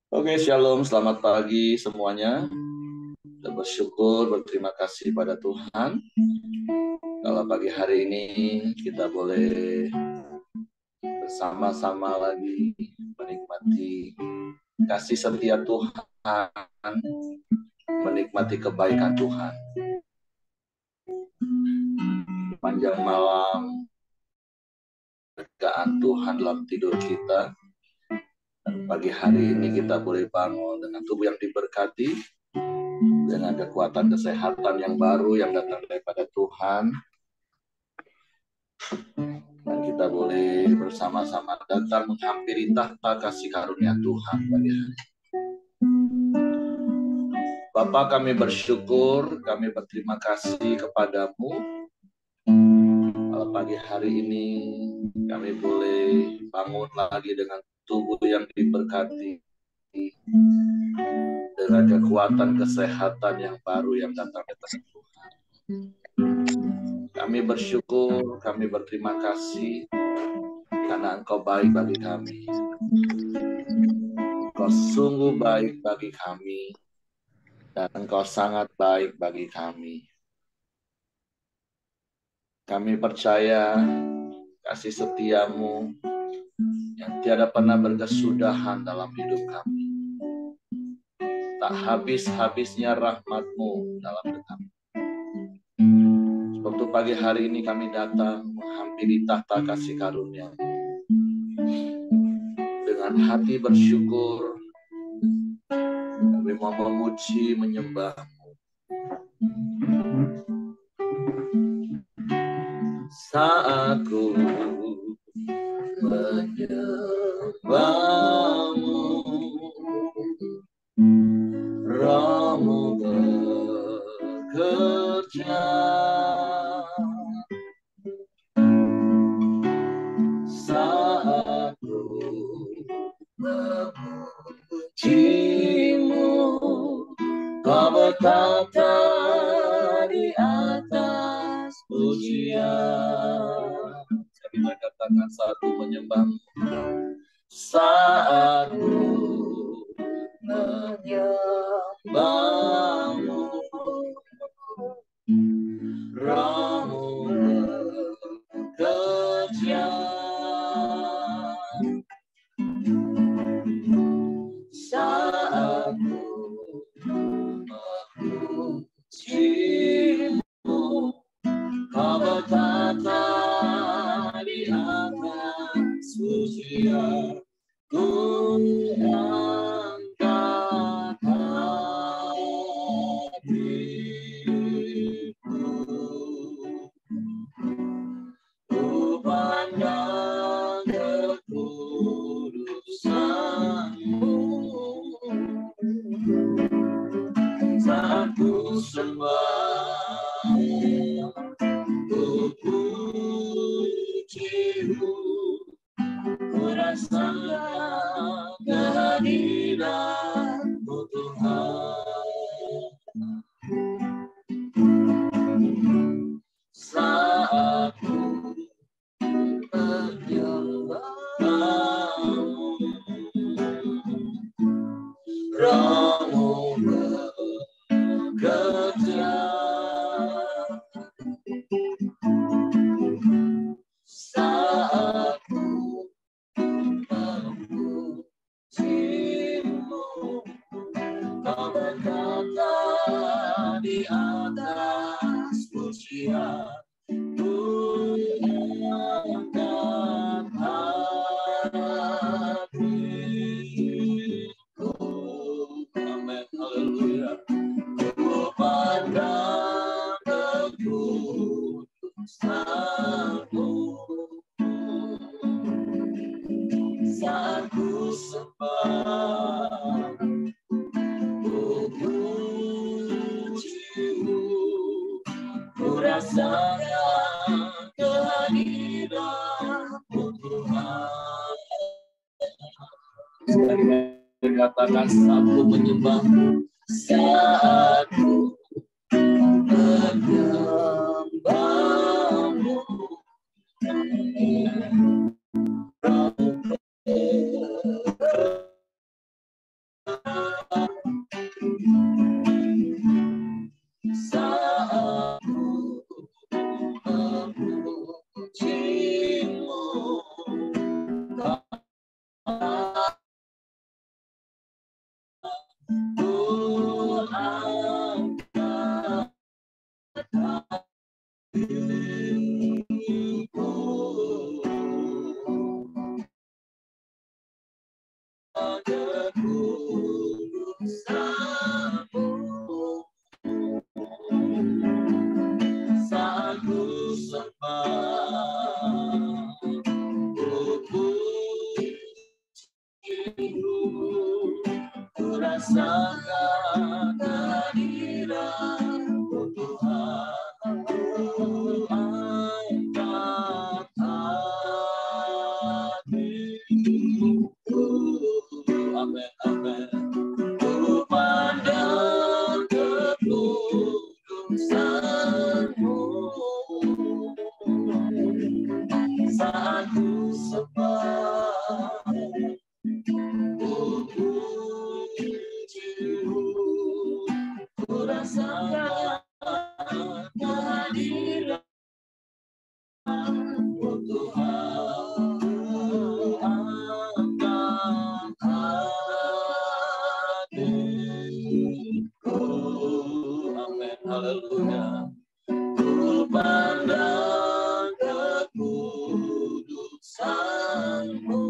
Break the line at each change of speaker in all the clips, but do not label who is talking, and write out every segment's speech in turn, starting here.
Oke, shalom, selamat pagi semuanya. Kita bersyukur, berterima kasih pada Tuhan. Kalau pagi hari ini kita boleh bersama-sama lagi menikmati kasih setia Tuhan, menikmati kebaikan Tuhan. Panjang malam, keberkahan Tuhan dalam tidur kita. Dan pagi hari ini kita boleh bangun dengan tubuh yang diberkati, dengan kekuatan kesehatan yang baru yang datang daripada Tuhan. Dan kita boleh bersama-sama datang menghampiri tahta kasih karunia Tuhan pagi hari. Bapa, kami bersyukur, kami berterima kasih kepadamu. Kalau pagi hari ini kami boleh bangun lagi dengan tubuh yang diberkati, dengan kekuatan kesehatan yang baru yang datang dari Tuhan. Kami bersyukur, kami berterima kasih karena Engkau baik bagi kami. Engkau sungguh baik bagi kami, dan Engkau sangat baik bagi kami. Kami percaya kasih setiamu yang tiada pernah berkesudahan dalam hidup kami. Tak habis-habisnya rahmat-Mu dalam hidup kami. Sebab itu pagi hari ini kami datang menghampiri tahta kasih karunia. Dengan hati bersyukur, kami mau memuji, menyembah-Mu. Saat ku menyembah-Mu, Roh-Mu bekerja. Saat ku memuji-Mu, Kau bertata di atas pujian. Kita katakan satu menyembah-Mu. Saat ku menyembah-Mu, Roh-Mu bekerja. Saat ku memuji-Mu, Kau bertata di atas pujian. Ku angkat hatiku, ku pandang kekudusan-Mu. Saat ku sembah, ku puji-Mu, ku rasakan kehadiran-Mu Tuhan. Saat ku menyembah-Mu, Roh-Mu bekerja. Saat ku memuji-Mu, Kau berkata di atas pujian. Ku angkat hatiku. Amin, haleluya. Ku pandang kekudusan-Mu. Saat ku sembah, ku puji-Mu, ku rasakan kehadiran-Mu Tuhan. Sekali lagi katakan, saat ku menyembah-Mu, saat ku menyembah-Mu, kekudusanmu, saat ku sembah, ku rasakan kehadiran-Mu Tuhan, ku angkat hatiku, amin, amin, ku pandang kekudusan-Mu, saat ku sembah, ku rasakan kehadiran-Mu Tuhan, angkat hatiku, amin, haleluya, ku pandang kekudusan-Mu,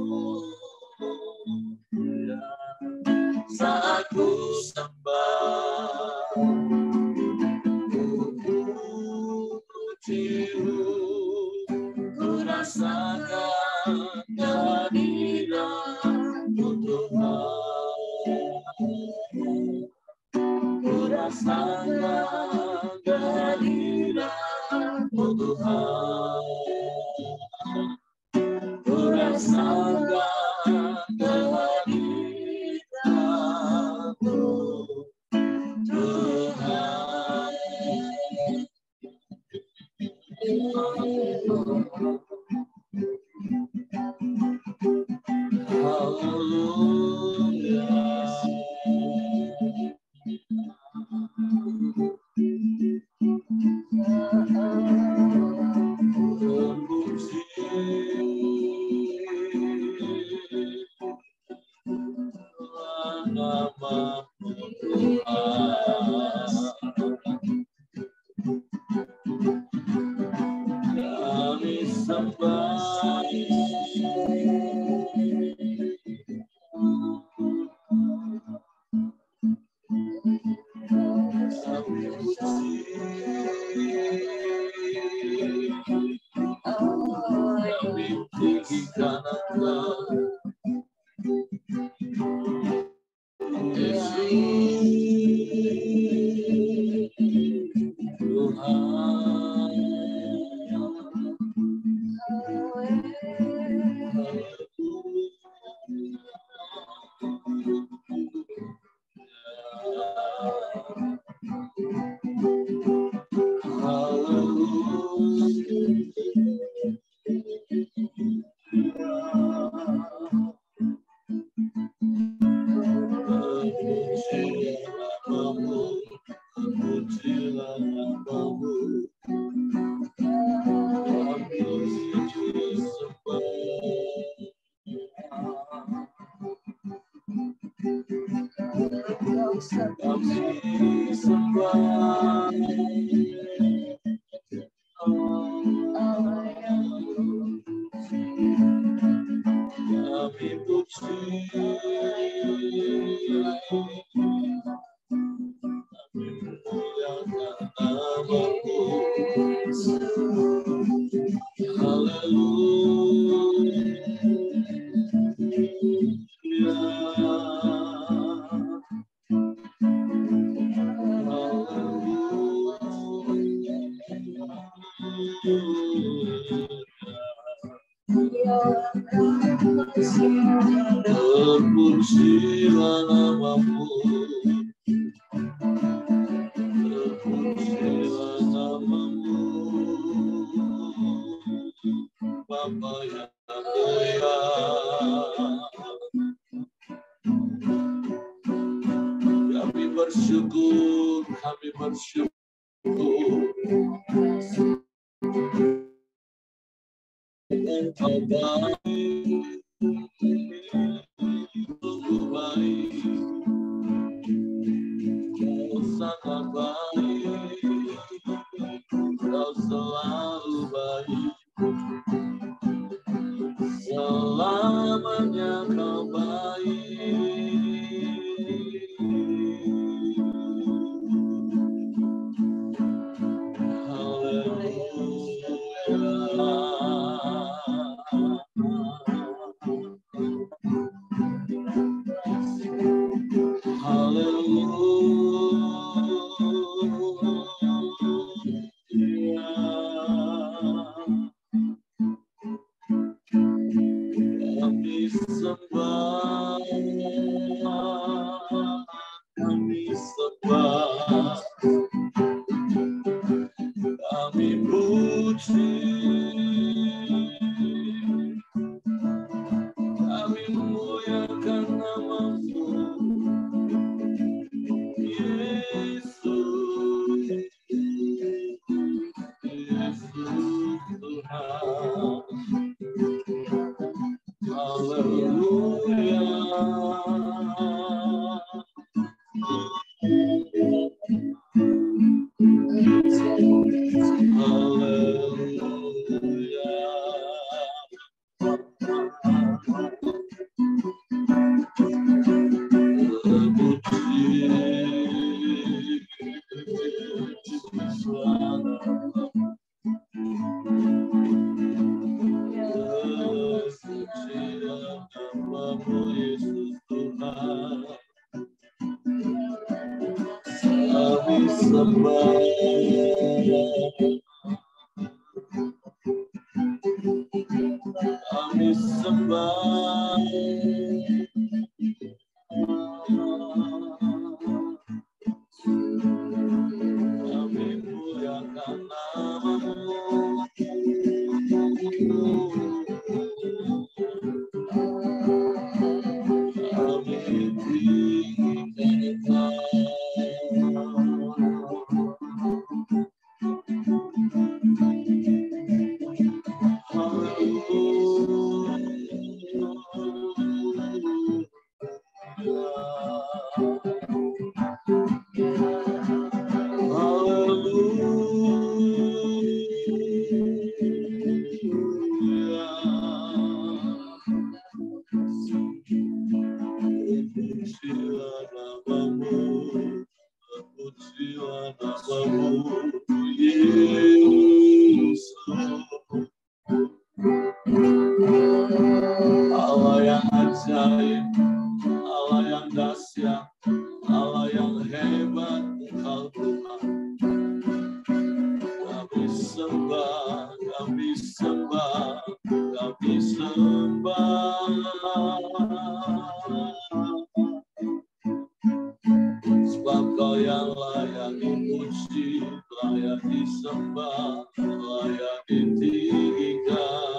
saat ku sembah, ku puji-Mu, ku rasakan kehadiran-Mu Tuhan, ku rasakan kehadiran-Mu Tuhan, ku rasakan kehadiran-Mu Tuhan. Kami sembah, kami puji, kami tinggikan Engkau, Yesus Tuhan. Terpujilah namamu, terpujilah namamu, Bapa yang mulia. Kami bersyukur, kami bersyukur. Engkau baik, sungguh baik, Kau sangat baik, Kau selalu baik, selamanya Kau baik. kami sembah, kami sembah, kami puji, kami muliakan nama-Mu, Yesus, Yesus Tuhan. Haleluya, Yesus Tuhan. Kami sembah, kami sembah, kami muliakan nama-Mu, kami tinggikan Allah yang ajaib, Allah yang dahsyat, Allah yang hebat, Engkau Tuhan. Kami sembah, kami sembah, kami sembah. Sebab Kau yang layak dipuji, layak disembah, layak ditinggikan.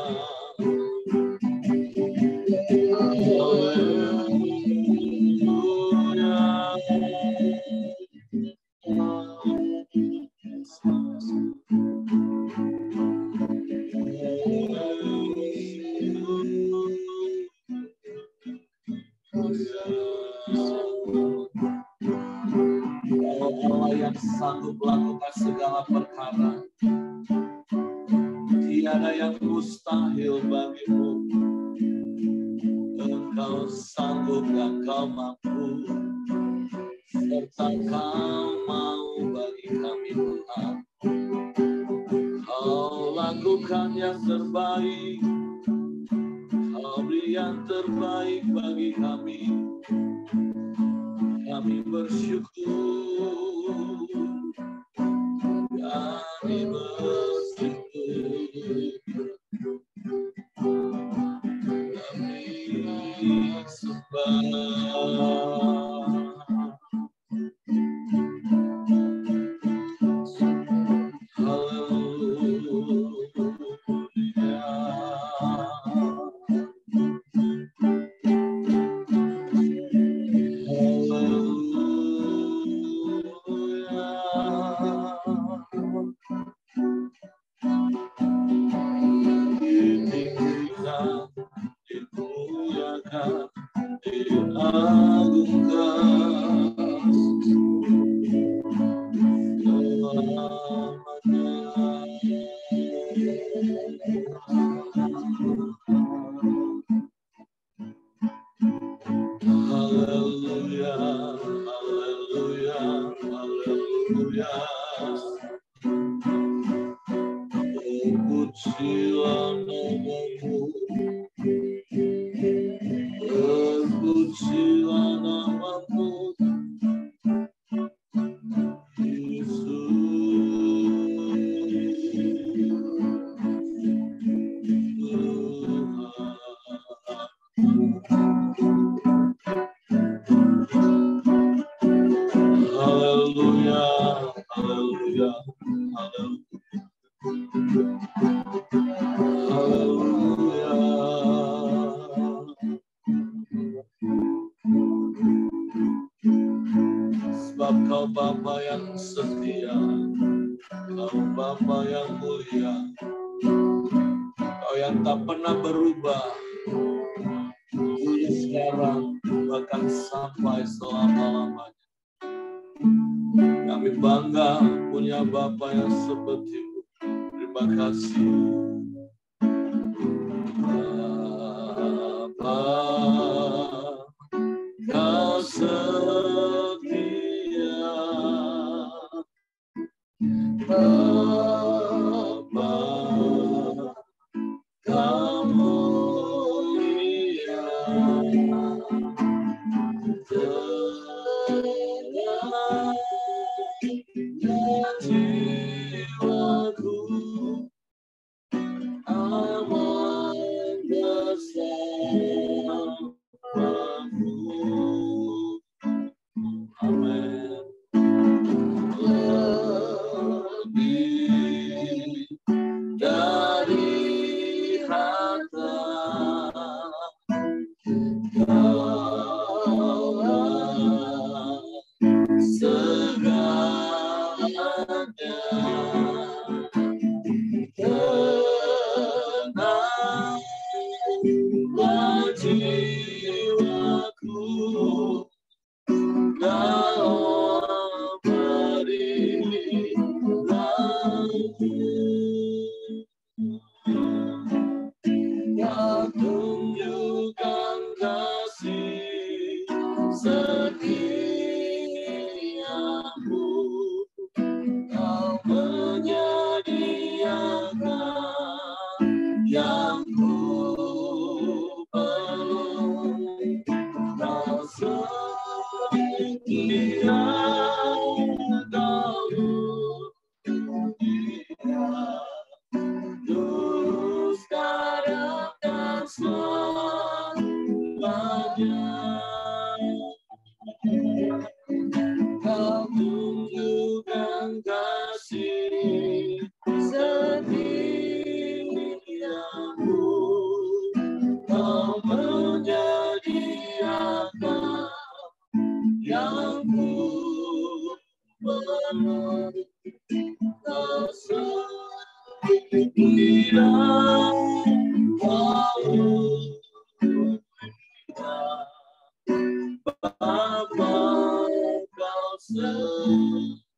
Allah yang sanggup melakukan segala perkara, tiada yang mustahil bagimu. Engkau sanggup dan Kau mampu, serta Kau mau bagi kami Tuhan. Kau lakukan yang terbaik, Kau beri yang terbaik bagi kami. Kami bersyukur, kami bersyukur, kami sembah. Terpujilah namamu, Haleluya, haleluya, haleluya. Sebab Kau Bapa yang setia, Kau Bapa yang mulia, Kau yang tak pernah berubah, dulu sekarang bahkan sampai selama-lamanya. Kami bangga punya Bapa yang seperti-Mu. Terima kasih. Bapa, Kau setia. Bapa, Kau mulia. Jiwaku aman bersamamu. Amin. Lebih dari harta, segalanya, kenanglah jiwaku, Kau beri aku. Kau tunjukkan kasih setiamu, Kau menyediakan yang ku perlu. Kau setia, Kau mulia, dulu sekarang dan selamanya. Kau tunjukkan kasih setiamu, Kau menyediakan yang ku perlu. Kau setia, Kau mulia, Bapa, Kau setia.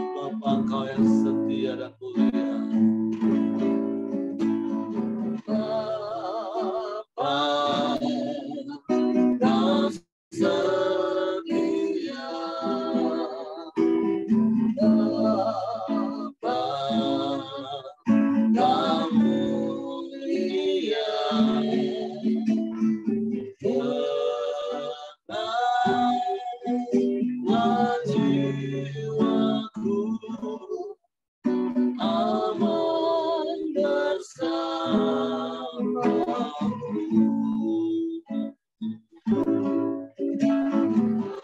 Bapa, Kau yang setia dan mulia. Bapa, Kau setia. Bapa, Kau mulia, kenanglah jiwaku, aman bersamamu.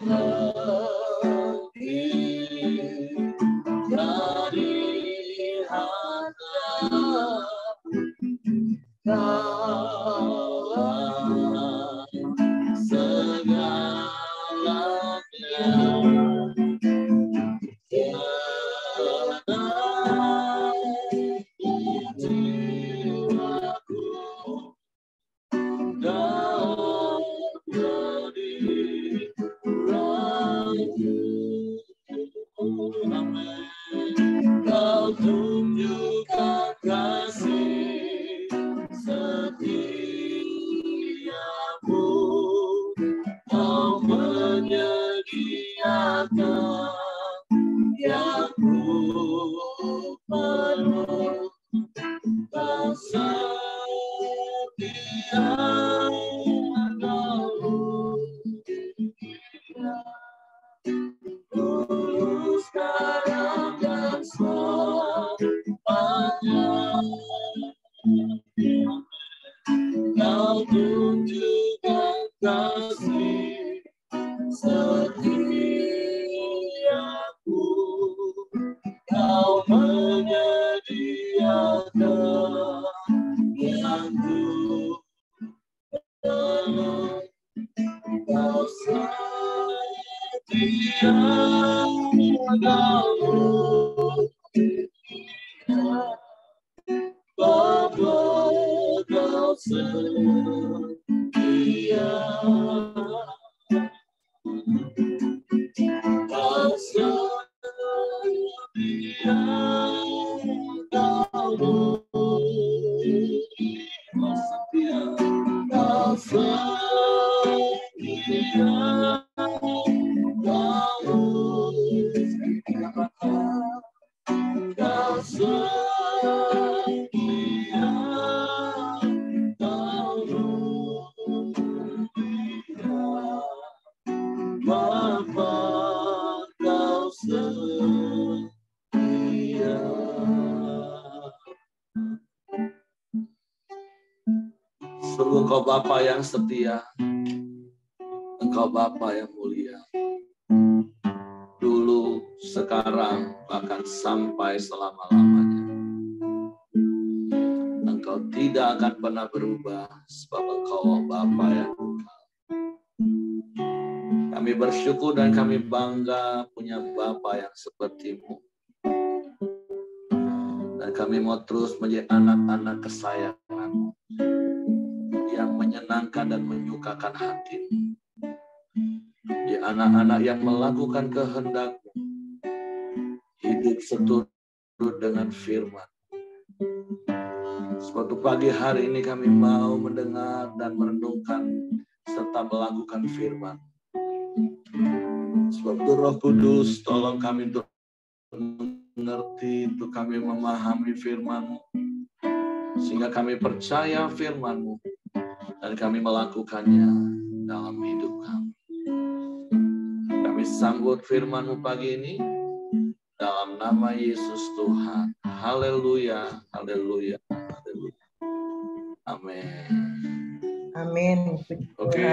Lebih dari harta, Kaulah segalanya, kenanglah jiwaku, Kau beri ragu. Amin. Kau tunjukkan kasih setiamu, Kau menyediakan yang ku perlu. Kau setia, Kau mulia, dulu sekarang dan selamanya. tunjukkan kasih setiaku, Kau menyediakan yang ku dalam, Kau setia dalam Bapa, Kau setia, Kau setia dalam, Kau setia, Kau setia dalam, Kau setia Bapa, Kau setia. Sungguh Kau Bapa yang setia, Engkau Bapa yang mulia. Dulu, sekarang, bahkan sampai selama-lamanya. Engkau tidak akan pernah berubah, sebab Engkau Bapa yang kekal. Kami bersyukur dan kami bangga punya Bapa yang seperti-Mu. Dan kami mau terus menjadi anak-anak kesayangan-Mu yang menyenangkan dan menyukakan hati-Mu. Di anak-anak yang melakukan kehendak-Mu, hidup seturut dengan firman. Suatu pagi hari ini kami mau mendengar dan merenungkan serta melakukan firman. Sebab itu Roh Kudus tolong kami untuk mengerti, untuk kami memahami firman-Mu, sehingga kami percaya firman-Mu dan kami melakukannya dalam hidup kami. Kami sambut firman-Mu pagi ini dalam nama Yesus Tuhan. Haleluya, haleluya, haleluya. Amin.
Amin.
Oke.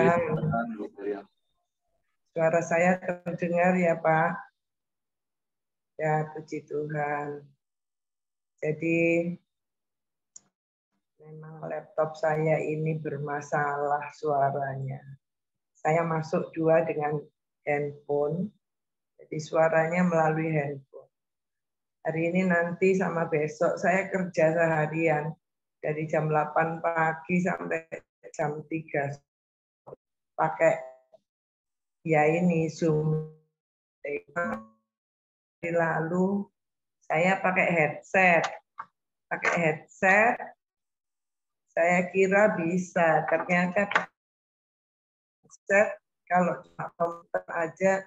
Suara saya terdengar ya Pak? Ya, puji Tuhan. Jadi memang laptop saya ini bermasalah suaranya. Saya masuk dua dengan handphone, jadi suaranya melalui handphone. Hari ini nanti sama besok saya kerja seharian dari jam 8 pagi sampai jam 3 pakai ya ini Zoom. Lalu saya pakai headset. Saya kira bisa, ternyata headset kalau cuma komputer aja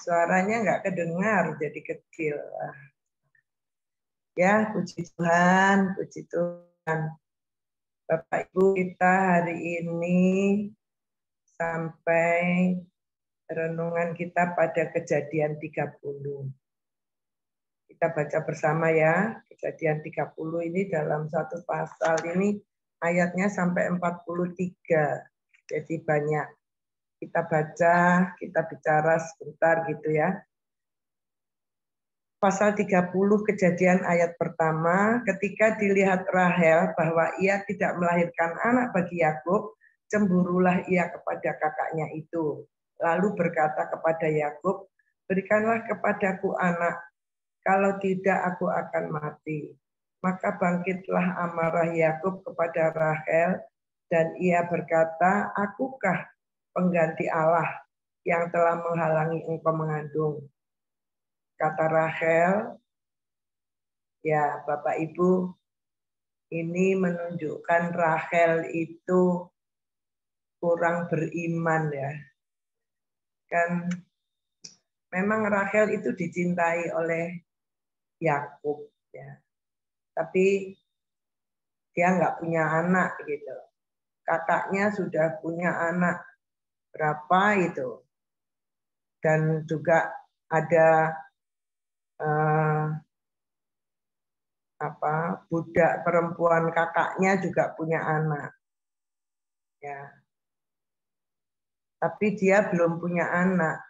suaranya nggak kedengar, jadi kecil. Ya, puji Tuhan, puji Tuhan. Bapak Ibu, kita hari ini sampai renungan kita pada Kejadian 30. Kita baca bersama ya, Kejadian 30 ini dalam satu pasal ini ayatnya sampai 43. Jadi banyak. Kita baca, kita bicara sebentar gitu ya. Pasal 30 Kejadian ayat pertama, ketika dilihat Rahel bahwa ia tidak melahirkan anak bagi Yakub, cemburulah ia kepada kakaknya itu. Lalu berkata kepada Yakub, berikanlah kepadaku anak, kalau tidak aku akan mati. Maka bangkitlah amarah Yakub kepada Rahel, dan ia berkata, akukah pengganti Allah yang telah menghalangi engkau mengandung? Kata Rahel, ya Bapak Ibu, ini menunjukkan Rahel itu kurang beriman ya. Kan memang Rahel itu dicintai oleh Yakub ya. Tapi dia nggak punya anak gitu. Kakaknya sudah punya anak berapa itu. Dan juga ada budak perempuan kakaknya juga punya anak. Ya. Tapi dia belum punya anak.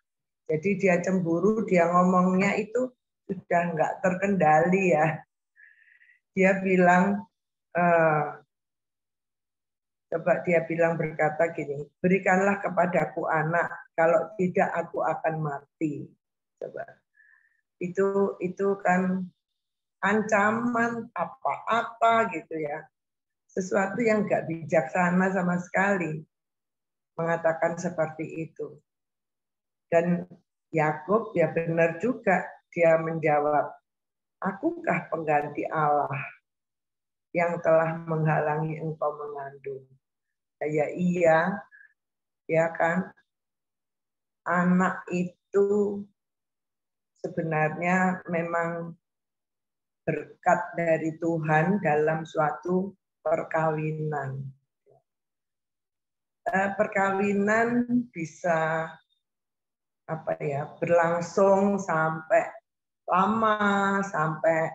Jadi dia cemburu, dia ngomongnya itu sudah nggak terkendali ya. Dia bilang, coba dia bilang berkata gini, berikanlah kepadaku anak, kalau tidak aku akan mati. Coba. Itu kan ancaman apa-apa gitu ya. Sesuatu yang nggak bijaksana sama sekali mengatakan seperti itu. Dan Yakub ya benar juga, dia menjawab, akukah pengganti Allah yang telah menghalangi engkau mengandung? Ya iya, ya kan. Anak itu sebenarnya memang berkat dari Tuhan dalam suatu perkawinan. Perkawinan bisa berlangsung sampai lama, sampai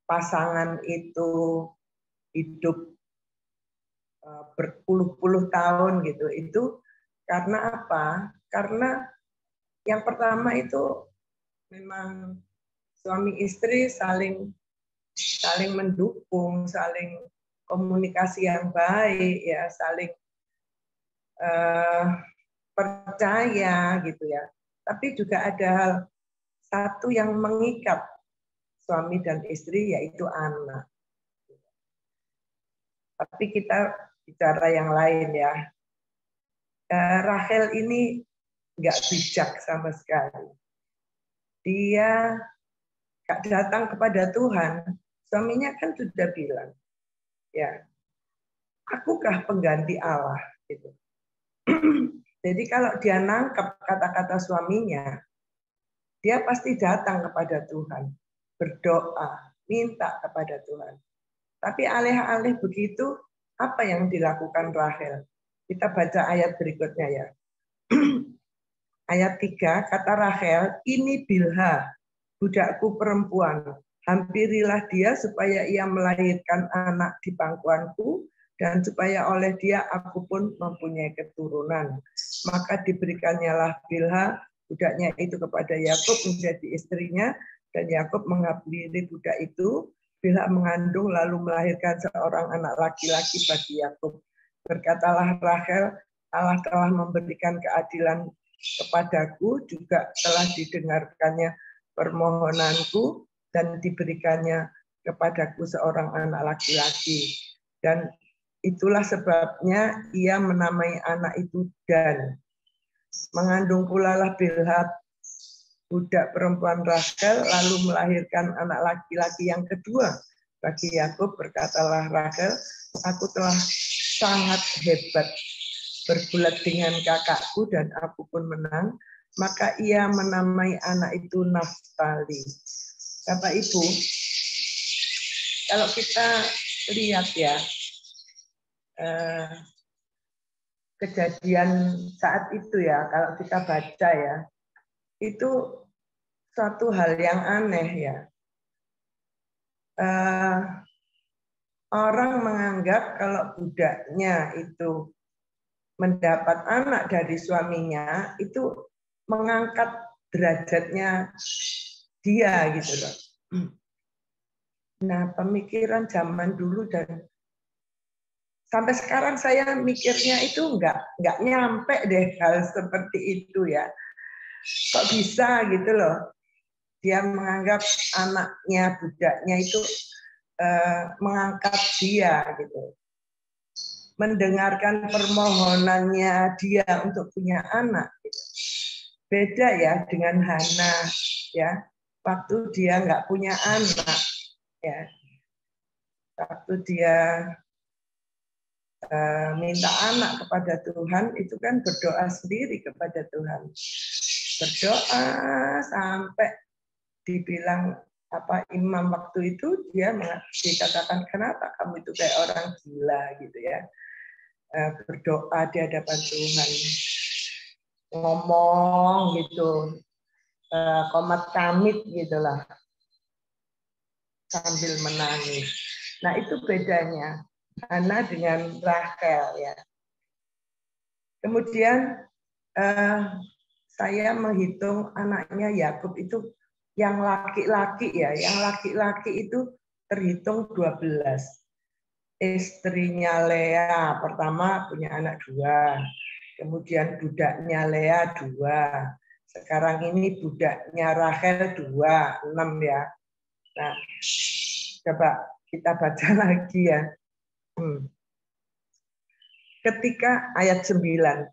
pasangan itu hidup berpuluh-puluh tahun gitu. Itu karena apa? Karena yang pertama itu memang suami istri saling mendukung, saling komunikasi yang baik, ya, saling percaya gitu ya. Tapi juga ada hal satu yang mengikat suami dan istri, yaitu anak. Tapi kita bicara yang lain ya. Rachel ini nggak bijak sama sekali. Dia nggak datang kepada Tuhan. Suaminya kan sudah bilang, ya, akukah pengganti Allah? Gitu. Jadi kalau dia nangkep kata-kata suaminya, dia pasti datang kepada Tuhan, berdoa, minta kepada Tuhan. Tapi alih-alih begitu, apa yang dilakukan Rachel? Kita baca ayat berikutnya ya. Ayat 3, kata Rachel, ini Bilha, budakku perempuan. Hampirilah dia supaya ia melahirkan anak di pangkuanku, dan supaya oleh dia aku pun mempunyai keturunan. Maka diberikannya Bilha, budaknya itu kepada Yakub menjadi istrinya, dan Yakub menghampiri budak itu. Bilha mengandung lalu melahirkan seorang anak laki-laki bagi Yakub. Berkatalah Rachel, Allah telah memberikan keadilan kepadaku, juga telah didengarkannya permohonanku, dan diberikannya kepadaku seorang anak laki-laki. Dan itulah sebabnya ia menamai anak itu Dan. Mengandung pula lah Bilha, budak perempuan Rachel, lalu melahirkan anak laki-laki yang kedua bagi Yakub. Berkatalah Rachel, aku telah sangat hebat bergulat dengan kakakku dan aku pun menang. Maka ia menamai anak itu Naftali. Bapak Ibu, kalau kita lihat ya, kejadian saat itu ya, kalau kita baca ya, itu suatu hal yang aneh ya. Orang menganggap kalau budaknya itu mendapat anak dari suaminya, itu mengangkat derajatnya dia gitu loh. Nah, pemikiran zaman dulu dan sampai sekarang saya mikirnya itu nggak nyampe deh hal seperti itu ya. Kok bisa gitu loh? Dia menganggap anaknya, budaknya itu mengangkat dia gitu. Mendengarkan permohonannya dia untuk punya anak. Gitu. Beda ya dengan Hana ya. Waktu dia nggak punya anak ya. Waktu dia minta anak kepada Tuhan, itu kan berdoa sendiri kepada Tuhan. Berdoa sampai dibilang imam waktu itu, dia dikatakan, kenapa kamu itu kayak orang gila gitu ya. Berdoa di hadapan Tuhan, ngomong gitu, komat kamit gitulah, sambil menangis. Nah, itu bedanya Hana dengan Rachel ya. Kemudian saya menghitung anaknya Yakub itu yang laki-laki ya, yang laki-laki itu terhitung 12. Istrinya Lea pertama punya anak 2, kemudian budaknya Lea 2, sekarang ini budaknya Rachel 2, 6 ya. Nah, coba kita baca lagi ya. Ketika ayat 9,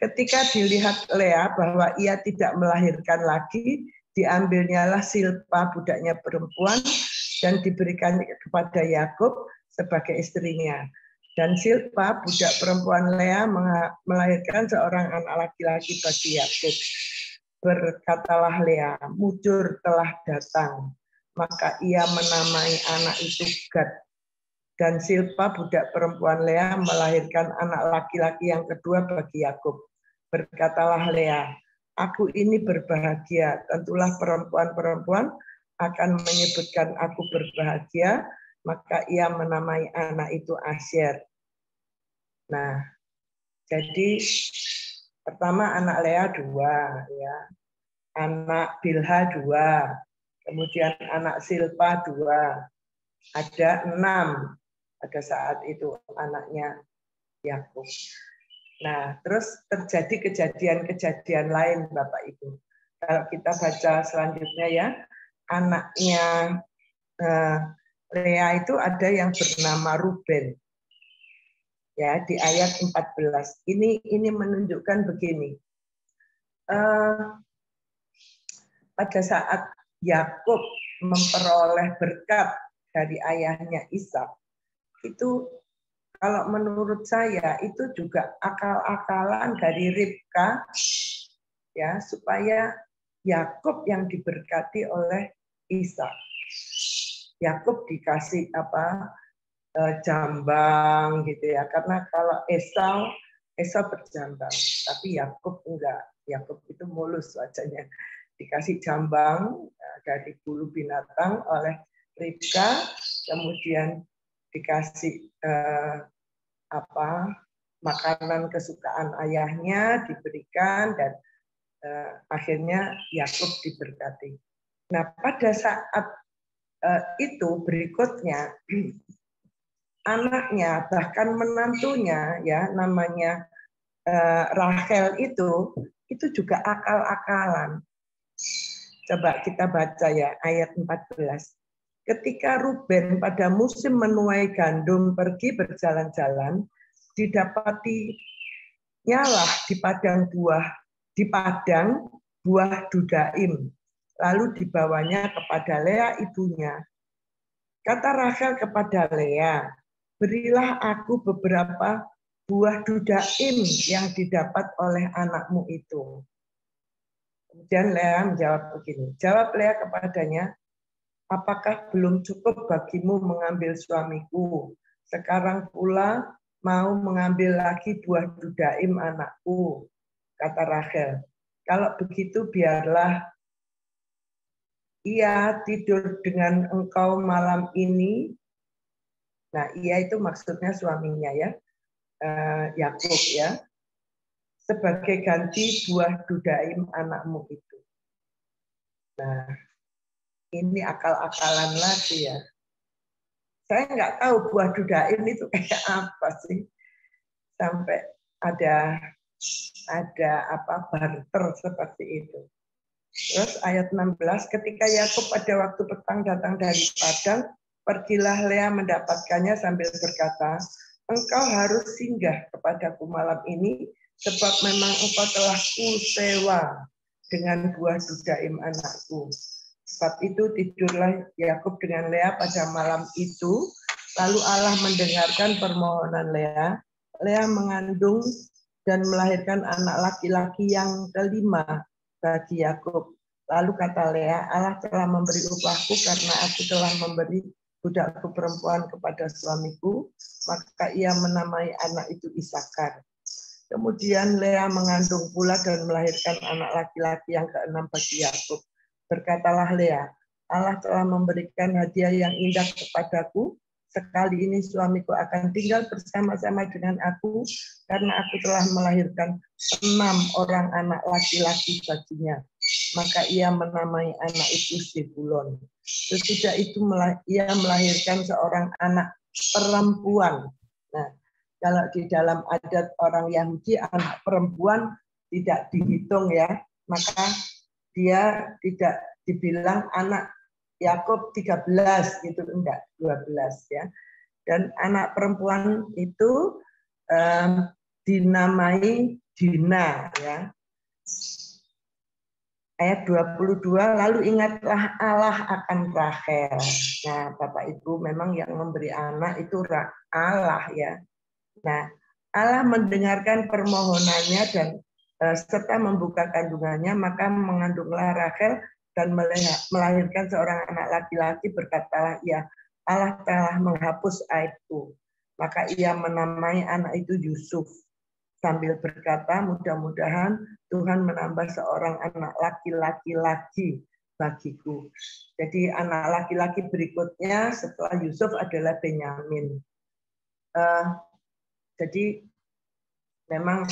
ketika dilihat Lea bahwa ia tidak melahirkan lagi, diambilnyalah Silpa budaknya perempuan dan diberikan kepada Yakub sebagai istrinya. Dan Silpa budak perempuan Lea melahirkan seorang anak laki-laki bagi Yakub. Berkatalah Lea, mujur telah datang. Maka ia menamai anak itu Gad. Dan Silpa budak perempuan Lea melahirkan anak laki-laki yang kedua bagi Yakub. Berkatalah Lea, aku ini berbahagia, tentulah perempuan-perempuan akan menyebutkan aku berbahagia, maka ia menamai anak itu Asyer. Nah, jadi pertama anak Lea 2, ya, anak Bilha 2, kemudian anak Silpa 2, ada 6 pada saat itu anaknya Yakub. Nah, terus terjadi kejadian-kejadian lain Bapak Ibu. Kalau kita baca selanjutnya ya, anaknya Lea itu ada yang bernama Ruben. Ya, di ayat 14. Ini menunjukkan begini. Pada saat Yakub memperoleh berkat dari ayahnya Ishak, itu kalau menurut saya itu juga akal-akalan dari Ribka ya, supaya Yakub yang diberkati oleh Ishak. Yakub dikasih jambang gitu ya, karena kalau Esau berjambang, tapi Yakub enggak. Yakub itu mulus wajahnya, dikasih jambang dari bulu binatang oleh Ribka, kemudian dikasih makanan kesukaan ayahnya diberikan, dan akhirnya Yakub diberkati. Nah, pada saat itu berikutnya anaknya bahkan menantunya ya namanya Rachel itu juga akal-akalan. Coba kita baca ya ayat 14. Ketika Ruben pada musim menuai gandum pergi berjalan-jalan, didapati nyalah di padang buah dudaim, lalu dibawanya kepada Lea ibunya. Kata Rachel kepada Lea, berilah aku beberapa buah dudaim yang didapat oleh anakmu itu. Kemudian Lea menjawab begini, jawab Lea kepadanya, apakah belum cukup bagimu mengambil suamiku? Sekarang pula mau mengambil lagi buah dudaim anakku, kata Rachel. Kalau begitu biarlah ia tidur dengan engkau malam ini. Nah, ia itu maksudnya suaminya ya, Yakub ya, sebagai ganti buah dudaim anakmu itu. Nah, ini akal-akalan lagi ya. Saya nggak tahu buah dudaim itu kayak apa sih, sampai ada barter seperti itu. Terus ayat 16, ketika Yakub pada waktu petang datang dari padang, pergilah Lea mendapatkannya sambil berkata, engkau harus singgah kepadaku malam ini, sebab memang engkau telah kusewa dengan buah dudaim anakku. Sebab itu tidurlah Yakub dengan Lea pada malam itu, lalu Allah mendengarkan permohonan Lea. Lea mengandung dan melahirkan anak laki-laki yang kelima bagi Yakub. Lalu kata Lea, Allah telah memberi upahku karena aku telah memberi budakku perempuan kepada suamiku, maka ia menamai anak itu Isakar. Kemudian Lea mengandung pula dan melahirkan anak laki-laki yang keenam bagi Yakub. Berkatalah Lea, Allah telah memberikan hadiah yang indah kepadaku, sekali ini suamiku akan tinggal bersama-sama dengan aku karena aku telah melahirkan 6 orang anak laki-laki baginya. Maka ia menamai anak itu Zebulon. Sesudah itu ia melahirkan seorang anak perempuan. Nah, kalau di dalam adat orang Yahudi anak perempuan tidak dihitung ya, maka dia tidak dibilang anak Yakub 13 gitu, enggak, 12 ya. Dan anak perempuan itu dinamai Dina ya. Ayat 22, lalu ingatlah Allah akan Rachel. Nah, Bapak Ibu, memang yang memberi anak itu Allah ya. Nah, Allah mendengarkan permohonannya dan serta membuka kandungannya, maka mengandunglah Rachel dan melahirkan seorang anak laki-laki. Berkatalah ia, Allah telah menghapus aibku. Maka ia menamai anak itu Yusuf. Sambil berkata, mudah-mudahan Tuhan menambah seorang anak laki-laki lagi bagiku. Jadi anak laki-laki berikutnya setelah Yusuf adalah Benyamin. Jadi memang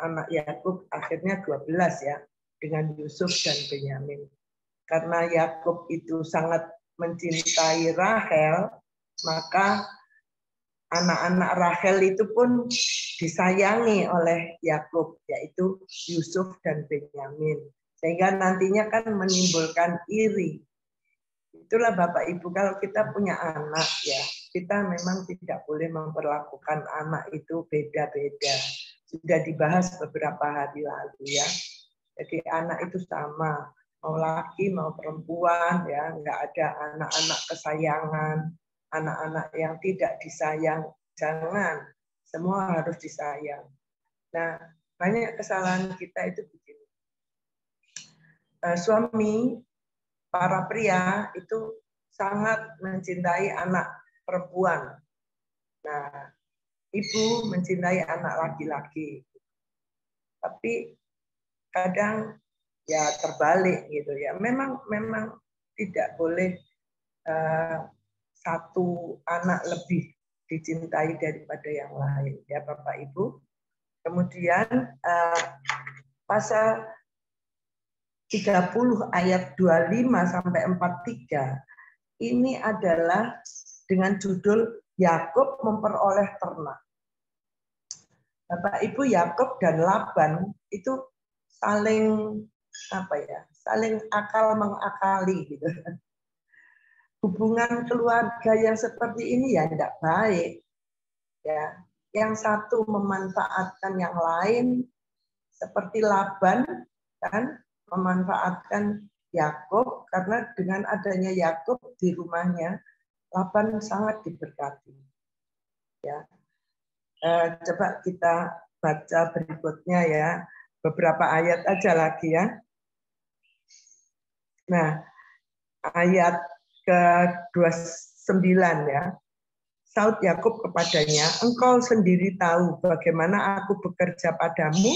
anak Yakub akhirnya 12 ya, dengan Yusuf dan Benyamin. Karena Yakub itu sangat mencintai Rachel, maka anak-anak Rachel itu pun disayangi oleh Yakub, yaitu Yusuf dan Benyamin. Sehingga nantinya kan menimbulkan iri. Itulah Bapak Ibu, kalau kita punya anak ya, kita memang tidak boleh memperlakukan anak itu beda-beda. Sudah dibahas beberapa hari lalu ya. Jadi anak itu sama, mau laki mau perempuan ya, nggak ada anak-anak kesayangan, anak-anak yang tidak disayang, jangan. Semua harus disayang. Nah, banyak kesalahan kita itu begini. Suami, para pria itu sangat mencintai anak perempuan. Nah, ibu mencintai anak laki-laki. Tapi kadang ya terbalik gitu ya. Memang tidak boleh satu anak lebih dicintai daripada yang lain ya Bapak Ibu. Kemudian pasal 30 ayat 25 sampai 43 ini adalah dengan judul Yakub memperoleh ternak. Bapak Ibu, Yakub dan Laban itu saling saling akal mengakali gitu. Hubungan keluarga yang seperti ini ya tidak baik. Ya, yang satu memanfaatkan yang lain seperti Laban kan memanfaatkan Yakub, karena dengan adanya Yakub di rumahnya Laban sangat diberkati. Ya. Coba kita baca berikutnya ya, beberapa ayat aja lagi ya. Nah, ayat ke-29 ya. Saud Yakub kepadanya, engkau sendiri tahu bagaimana aku bekerja padamu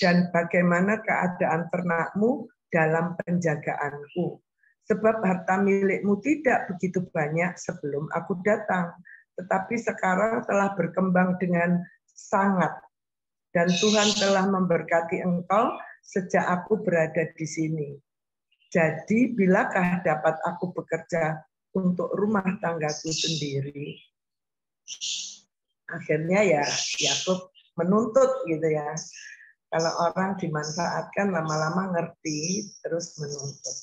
dan bagaimana keadaan ternakmu dalam penjagaanku. Sebab harta milikmu tidak begitu banyak sebelum aku datang, tetapi sekarang telah berkembang dengan sangat. Dan Tuhan telah memberkati engkau sejak aku berada di sini. Jadi bilakah dapat aku bekerja untuk rumah tanggaku sendiri? Akhirnya ya Yakub menuntut gitu ya. Kalau orang dimanfaatkan lama-lama ngerti terus menuntut.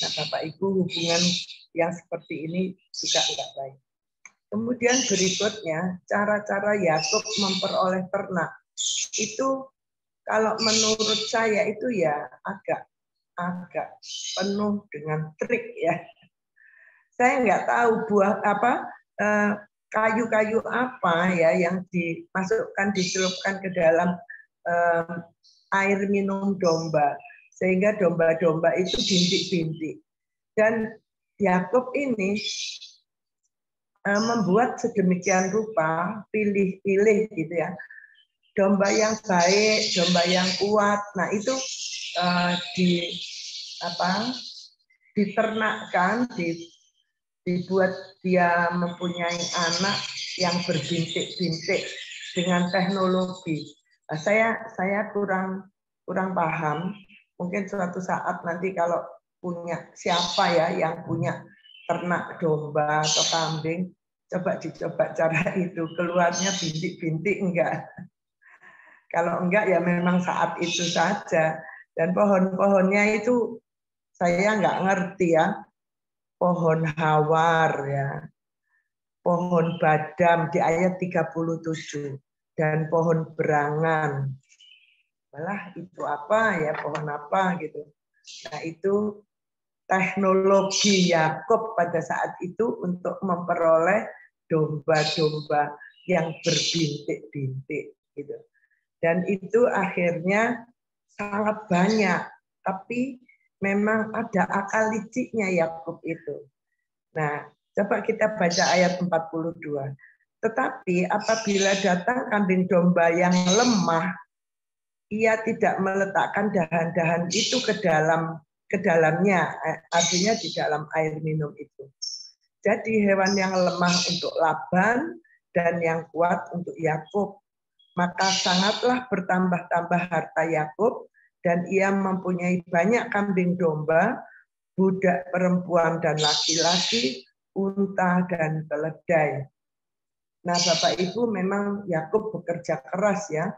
Nah Bapak Ibu, hubungan yang seperti ini juga enggak baik. Kemudian berikutnya cara-cara Yakub memperoleh ternak. Itu kalau menurut saya itu ya agak penuh dengan trik ya. Saya nggak tahu kayu-kayu apa ya yang dicelupkan ke dalam air minum domba sehingga domba-domba itu bintik-bintik. Dan Yakub ini membuat sedemikian rupa, pilih-pilih gitu ya, domba yang baik, domba yang kuat. Nah itu diternakkan, dibuat dia mempunyai anak yang berbintik-bintik dengan teknologi. Nah, saya kurang paham. Mungkin suatu saat nanti kalau punya siapa ya yang punya ternak domba atau kambing, coba dicoba cara itu, keluarnya bintik-bintik enggak. Kalau enggak ya memang saat itu saja. Dan pohon-pohonnya itu saya enggak ngerti ya. Pohon hawar ya. Pohon badam di ayat 37 dan pohon berangan. Malah itu apa ya, pohon apa gitu. Nah, itu teknologi Yakub pada saat itu untuk memperoleh domba-domba yang berbintik-bintik gitu. Dan itu akhirnya sangat banyak, tapi memang ada akal liciknya Yakub itu. Nah, coba kita baca ayat 42. Tetapi apabila datang kambing domba yang lemah, ia tidak meletakkan dahan-dahan itu ke dalamnya, artinya di dalam air minum itu. Jadi hewan yang lemah untuk Laban dan yang kuat untuk Yakub. Maka sangatlah bertambah-tambah harta Yakub dan ia mempunyai banyak kambing domba, budak perempuan dan laki-laki, unta dan keledai. Nah, Bapak Ibu, memang Yakub bekerja keras ya,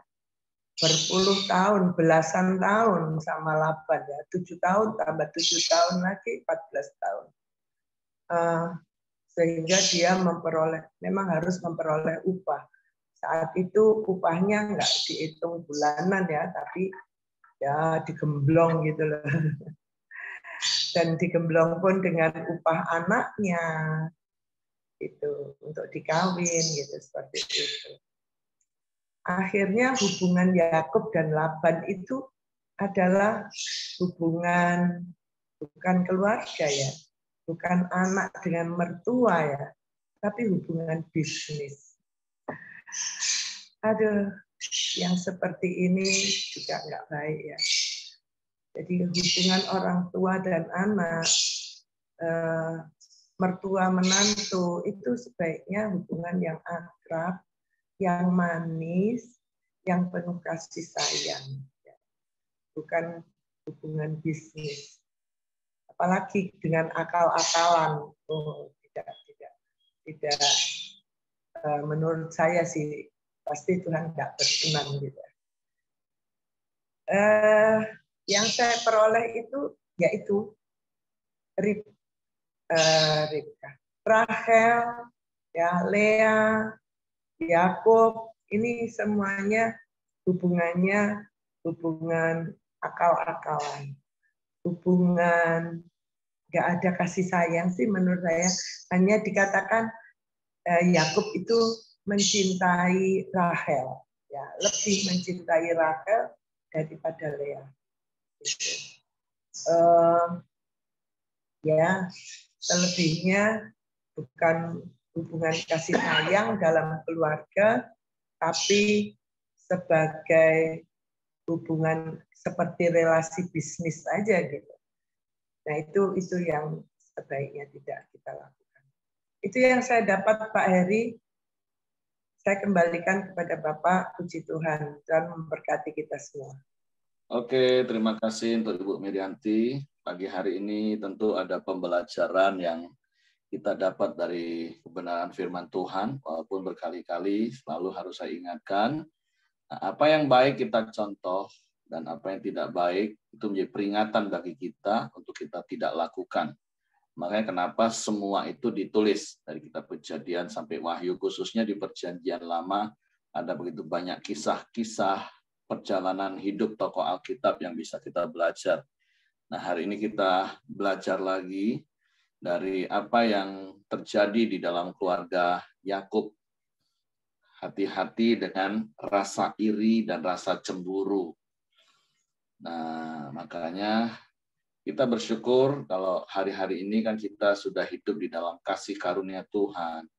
berpuluh tahun, belasan tahun sama Laban ya, 7 tahun tambah 7 tahun lagi 14 tahun. Sehingga dia memang harus memperoleh upah. Saat itu upahnya nggak dihitung bulanan ya, tapi ya digemblong gitu loh. Dan digemblong pun dengan upah anaknya itu untuk dikawin gitu, seperti itu. Akhirnya hubungan Yakub dan Laban itu adalah hubungan bukan keluarga ya, bukan anak dengan mertua ya, tapi hubungan bisnis. Aduh, yang seperti ini juga nggak baik ya. Jadi hubungan orang tua dan anak, mertua menantu itu sebaiknya hubungan yang akrab, yang manis, yang penuh kasih sayang, bukan hubungan bisnis. Apalagi dengan akal-akalan, tidak. Menurut saya sih pasti Tuhan tidak berkenan gitu. Yang saya peroleh itu yaitu Ribka, Rachel, ya Lea, Yakub, ini semuanya hubungan akal-akalan, hubungan nggak ada kasih sayang sih menurut saya. Hanya dikatakan Yakub itu mencintai Rachel, ya lebih mencintai Rachel daripada Lea. Gitu. Ya, selebihnya bukan hubungan kasih sayang dalam keluarga, tapi sebagai hubungan seperti relasi bisnis aja gitu. Nah, itu yang sebaiknya tidak kita lakukan. Itu yang saya dapat, Pak Heri. Saya kembalikan kepada Bapak. Puji Tuhan. Tuhan memberkati kita semua.
Oke, terima kasih untuk Ibu Mirianti. Pagi hari ini tentu ada pembelajaran yang kita dapat dari kebenaran firman Tuhan, walaupun berkali-kali selalu harus saya ingatkan, apa yang baik kita contoh, dan apa yang tidak baik itu menjadi peringatan bagi kita untuk kita tidak lakukan. Makanya kenapa semua itu ditulis dari kitab Kejadian sampai Wahyu, khususnya di Perjanjian Lama, ada begitu banyak kisah-kisah perjalanan hidup tokoh Alkitab yang bisa kita belajar. Nah, hari ini kita belajar lagi dari apa yang terjadi di dalam keluarga Yakub. Hati-hati dengan rasa iri dan rasa cemburu. Nah, makanya kita bersyukur kalau hari-hari ini kan kita sudah hidup di dalam kasih karunia Tuhan.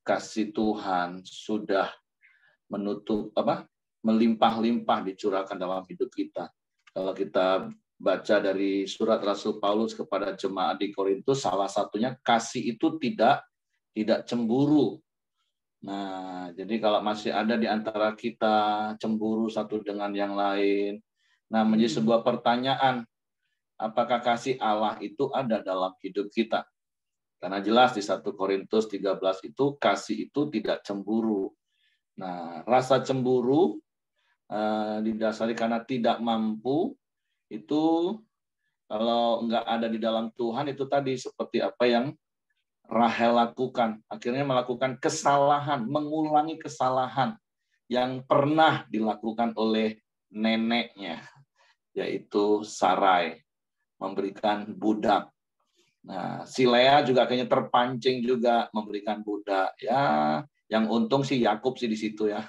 Kasih Tuhan sudah melimpah-limpah dicurahkan dalam hidup kita. Kalau kita baca dari surat Rasul Paulus kepada jemaat di Korintus, salah satunya kasih itu tidak cemburu. Nah, jadi kalau masih ada di antara kita cemburu satu dengan yang lain, nah menjadi sebuah pertanyaan, apakah kasih Allah itu ada dalam hidup kita? Karena jelas di 1 Korintus 13 itu kasih itu tidak cemburu. Nah, rasa cemburu didasari karena tidak mampu, itu kalau nggak ada di dalam Tuhan, itu tadi seperti apa yang Rahel lakukan. Akhirnya melakukan kesalahan, mengulangi kesalahan yang pernah dilakukan oleh neneknya, yaitu Sarai, memberikan budak. Nah, si Lea juga kayaknya terpancing juga memberikan budak. Ya, yang untung sih Yakub sih di situ ya.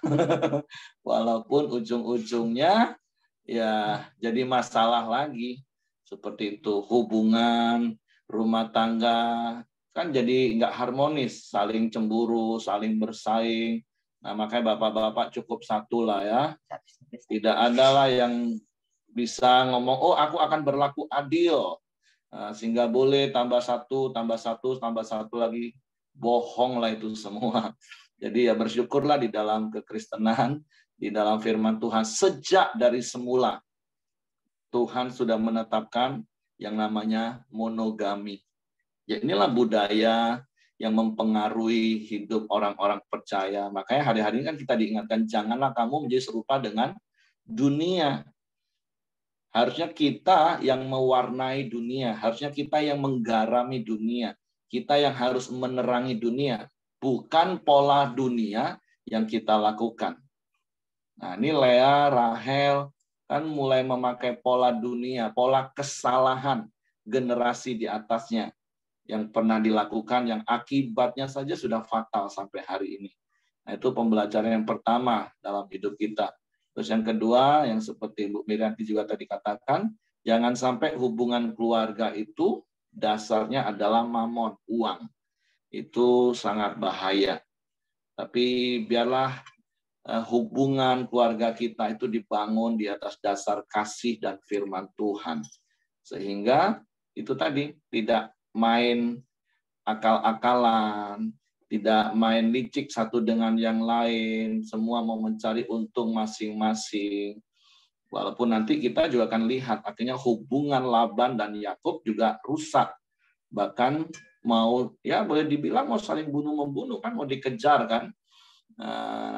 Walaupun ujung-ujungnya ya jadi masalah lagi. Seperti itu, hubungan rumah tangga kan jadi nggak harmonis, saling cemburu, saling bersaing. Nah, makanya bapak-bapak cukup satu lah ya. Tidak ada lah yang bisa ngomong, oh aku akan berlaku adil. Nah, sehingga boleh tambah satu lagi. Bohong lah itu semua. Jadi ya bersyukurlah di dalam kekristenan, di dalam firman Tuhan, sejak dari semula Tuhan sudah menetapkan yang namanya monogami. Ya, inilah budaya yang mempengaruhi hidup orang-orang percaya. Makanya hari-hari ini kan kita diingatkan, janganlah kamu menjadi serupa dengan dunia. Harusnya kita yang mewarnai dunia, harusnya kita yang menggarami dunia, kita yang harus menerangi dunia, bukan pola dunia yang kita lakukan. Nah, ini Lea, Rahel, kan mulai memakai pola dunia, pola kesalahan generasi di atasnya yang pernah dilakukan, yang akibatnya saja sudah fatal sampai hari ini. Nah, itu pembelajaran yang pertama dalam hidup kita. Terus yang kedua, yang seperti Bu Mirianti juga tadi katakan, jangan sampai hubungan keluarga itu dasarnya adalah mamon, uang. Itu sangat bahaya. Tapi biarlah hubungan keluarga kita itu dibangun di atas dasar kasih dan firman Tuhan. Sehingga itu tadi tidak main akal-akalan, tidak main licik satu dengan yang lain, semua mau mencari untung masing-masing. Walaupun nanti kita juga akan lihat akhirnya hubungan Laban dan Yakub juga rusak. Bahkan mau, ya boleh dibilang mau saling bunuh-membunuh kan, mau dikejar kan.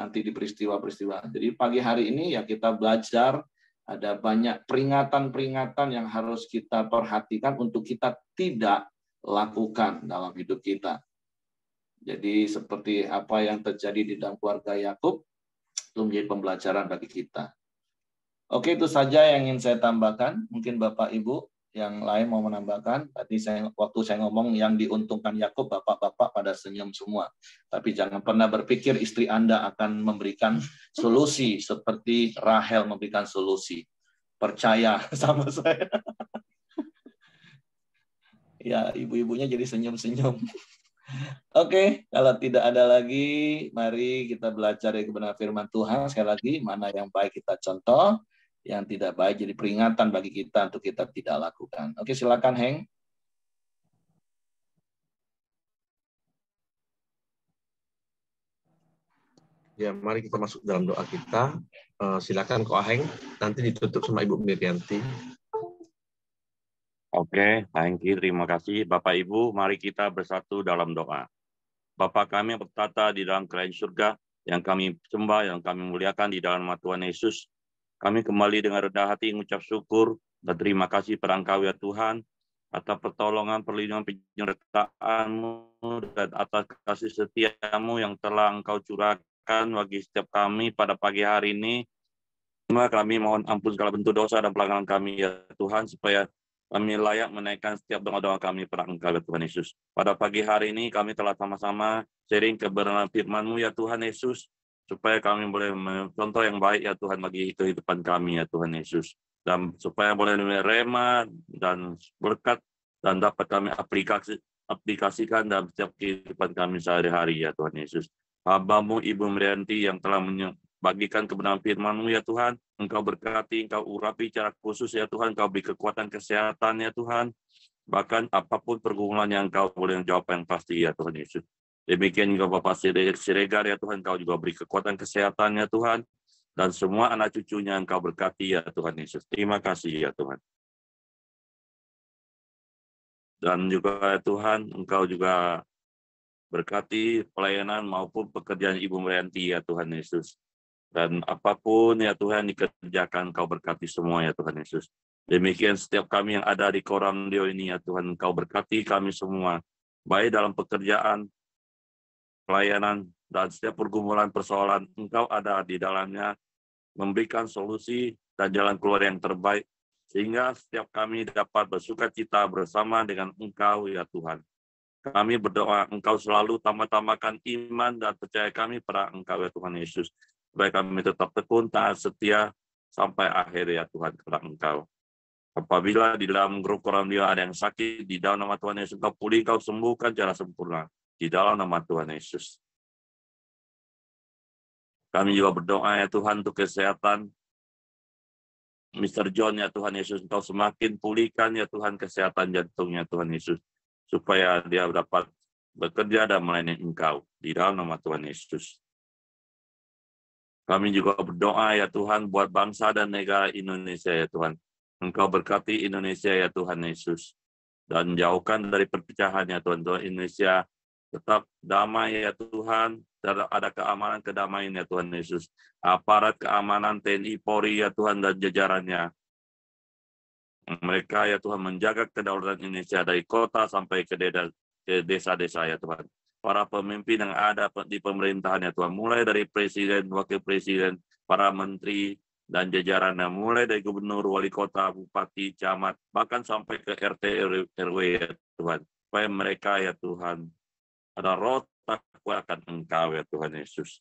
Nanti di peristiwa-peristiwa. Jadi pagi hari ini ya kita belajar, ada banyak peringatan-peringatan yang harus kita perhatikan untuk kita tidak lakukan dalam hidup kita. Jadi seperti apa yang terjadi di dalam keluarga Yakub, itu menjadi pembelajaran bagi kita. Oke, itu saja yang ingin saya tambahkan. Mungkin Bapak Ibu yang lain mau menambahkan. Tadi waktu saya ngomong yang diuntungkan Yakub, bapak-bapak pada senyum semua. Tapi jangan pernah berpikir istri Anda akan memberikan solusi seperti Rahel memberikan solusi. Percaya sama saya. Ya, ibu-ibunya jadi senyum-senyum. Oke, kalau tidak ada lagi, mari kita belajar dari kebenaran firman Tuhan. Sekali lagi, mana yang baik kita contoh, yang tidak baik jadi peringatan bagi kita untuk kita tidak lakukan. Oke, silakan Heng.
Ya, mari kita masuk dalam doa kita. Silakan Ko Aheng, nanti ditutup sama Ibu Mirianti.
Oke, thank you, terima kasih. Bapak Ibu, mari kita bersatu dalam doa. Bapa kami yang bertata di dalam kerajaan surga, yang kami sembah, yang kami muliakan di dalam nama Tuhan Yesus. Kami kembali dengan rendah hati mengucap syukur dan terima kasih pada Engkau ya Tuhan, atas pertolongan, perlindungan, penyertaan-Mu, dan atas kasih setia-Mu yang telah Engkau curahkan bagi setiap kami pada pagi hari ini. Kami mohon ampun segala bentuk dosa dan pelanggaran kami ya Tuhan, supaya kami layak menaikkan setiap doa-doa kami pada Engkau ya Tuhan Yesus. Pada pagi hari ini kami telah sama-sama sharing kebenaran firman-Mu ya Tuhan Yesus, supaya kami boleh contoh yang baik ya Tuhan bagi kehidupan kami ya Tuhan Yesus. Dan supaya boleh menerima dan berkat dan dapat kami aplikasikan dalam setiap kehidupan kami sehari-hari ya Tuhan Yesus. Hamba-Mu Ibu Mirianti yang telah bagikan kebenaran firman-Mu ya Tuhan. Engkau berkati, Engkau urapi secara khusus ya Tuhan. Engkau beri kekuatan kesehatan ya Tuhan. Bahkan apapun pergumulan yang Engkau boleh jawab yang pasti ya Tuhan Yesus. Demikian juga Bapak Siregar ya Tuhan. Engkau juga beri kekuatan kesehatan ya Tuhan. Dan semua anak cucunya Engkau berkati ya Tuhan Yesus. Terima kasih ya Tuhan. Dan juga ya Tuhan, Engkau juga berkati pelayanan maupun pekerjaan Ibu Merianti ya Tuhan Yesus. Dan apapun ya Tuhan dikerjakan, Engkau berkati semua ya Tuhan Yesus. Demikian setiap kami yang ada di Koramdio ini ya Tuhan, Engkau berkati kami semua. Baik dalam pekerjaan, pelayanan, dan setiap pergumulan persoalan, Engkau ada di dalamnya, memberikan solusi dan jalan keluar yang terbaik, sehingga setiap kami dapat bersukacita bersama dengan Engkau ya Tuhan. Kami berdoa Engkau selalu tambah-tambahkan iman dan percaya kami pada Engkau ya Tuhan Yesus, supaya kami tetap tekun, taat, setia, sampai akhir ya Tuhan kepada Engkau. Apabila di dalam grup Koramdio ada yang sakit, di dalam nama Tuhan Yesus, Engkau pulih, Engkau sembuhkan secara sempurna, di dalam nama Tuhan Yesus. Kami juga berdoa ya Tuhan untuk kesehatan Mr. John ya Tuhan Yesus. Engkau semakin pulihkan ya Tuhan kesehatan jantungnya Tuhan Yesus. Supaya dia dapat bekerja dan melayani Engkau. Di dalam nama Tuhan Yesus. Kami juga berdoa ya Tuhan buat bangsa dan negara Indonesia ya Tuhan. Engkau berkati Indonesia ya Tuhan Yesus. Dan jauhkan dari perpecahan ya Tuhan. Tuhan Indonesia tetap damai ya Tuhan. Ada keamanan, kedamaian ya Tuhan Yesus. Aparat keamanan TNI, Polri ya Tuhan dan jajarannya. Mereka ya Tuhan menjaga kedaulatan Indonesia dari kota sampai ke desa-desa ya Tuhan. Para pemimpin yang ada di pemerintahan ya Tuhan. Mulai dari presiden, wakil presiden, para menteri dan jajarannya. Mulai dari gubernur, wali kota, bupati, camat, bahkan sampai ke RT RW ya Tuhan. Supaya mereka ya Tuhan ada roh takwa akan Engkau ya Tuhan Yesus.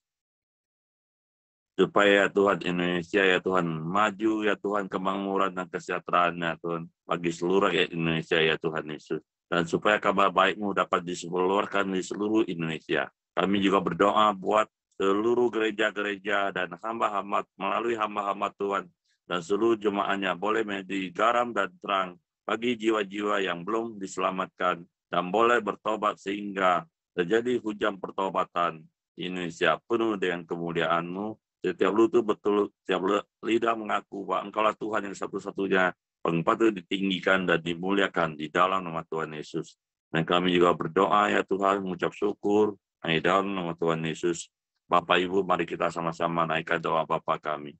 Supaya Tuhan Indonesia ya Tuhan maju ya Tuhan, kemakmuran dan kesejahteraan ya Tuhan bagi seluruh rakyat Indonesia ya Tuhan Yesus. Dan supaya kabar baik-Mu dapat disebarluaskan di seluruh Indonesia. Kami juga berdoa buat seluruh gereja-gereja dan hamba-hamba, melalui hamba-hamba Tuhan dan seluruh jemaahnya boleh menjadi garam dan terang bagi jiwa-jiwa yang belum diselamatkan dan boleh bertobat sehingga terjadi hujan pertobatan di Indonesia penuh dengan kemuliaan-Mu. Setiap lutut betul, setiap lidah mengaku bahwa Engkaulah Tuhan yang satu-satunya yang patut ditinggikan dan dimuliakan di dalam nama Tuhan Yesus. Dan kami juga berdoa ya Tuhan, mengucap syukur di dalam nama Tuhan Yesus. Bapak Ibu, mari kita sama-sama naikkan doa Bapa kami.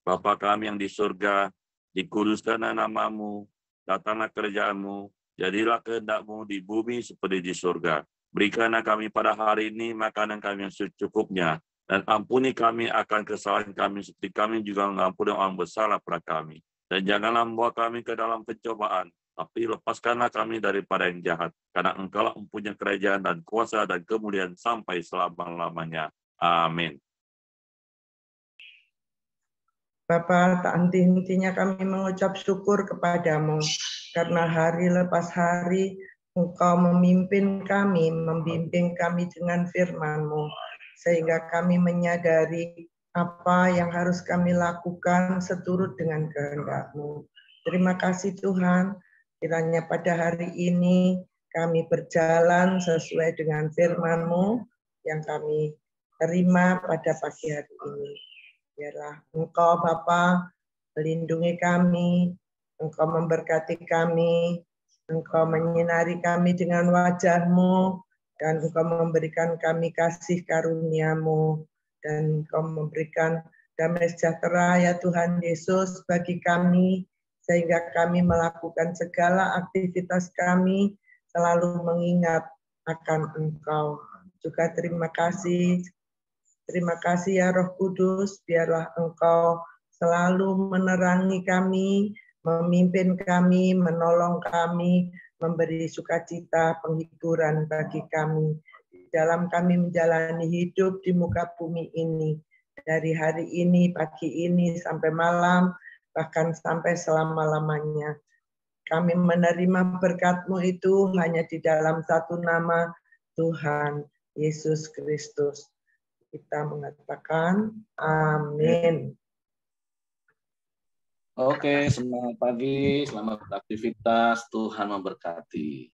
Bapa kami yang di surga, dikuduskanlah nama-Mu, datanglah kerajaan-Mu, jadilah kehendak-Mu di bumi seperti di surga. Berikanlah kami pada hari ini makanan kami yang secukupnya, dan ampuni kami akan kesalahan kami seperti kami juga mengampuni orang bersalah pada kami. Dan janganlah membawa kami ke dalam pencobaan, tapi lepaskanlah kami daripada yang jahat. Karena Engkaulah mempunyai kerajaan dan kuasa dan kemuliaan sampai selama-lamanya. Amin.
Bapa, tak henti-hentinya kami mengucap syukur kepadamu, karena hari lepas hari Engkau memimpin kami, membimbing kami dengan firman-Mu, sehingga kami menyadari apa yang harus kami lakukan seturut dengan kehendak-Mu. Terima kasih Tuhan, kiranya pada hari ini kami berjalan sesuai dengan firman-Mu yang kami terima pada pagi hari ini. Biarlah Engkau Bapa melindungi kami, Engkau memberkati kami, Engkau menyinari kami dengan wajah-Mu, dan Engkau memberikan kami kasih karunia-Mu, dan Engkau memberikan damai sejahtera ya Tuhan Yesus bagi kami, sehingga kami melakukan segala aktivitas kami selalu mengingat akan Engkau. Juga terima kasih ya Roh Kudus, biarlah Engkau selalu menerangi kami, memimpin kami, menolong kami, memberi sukacita, penghiburan bagi kami dalam kami menjalani hidup di muka bumi ini, dari hari ini, pagi ini, sampai malam, bahkan sampai selama-lamanya. Kami menerima berkat-Mu itu hanya di dalam satu nama, Tuhan Yesus Kristus. Kita mengatakan amin.
Oke, semangat pagi, selamat beraktivitas, Tuhan memberkati.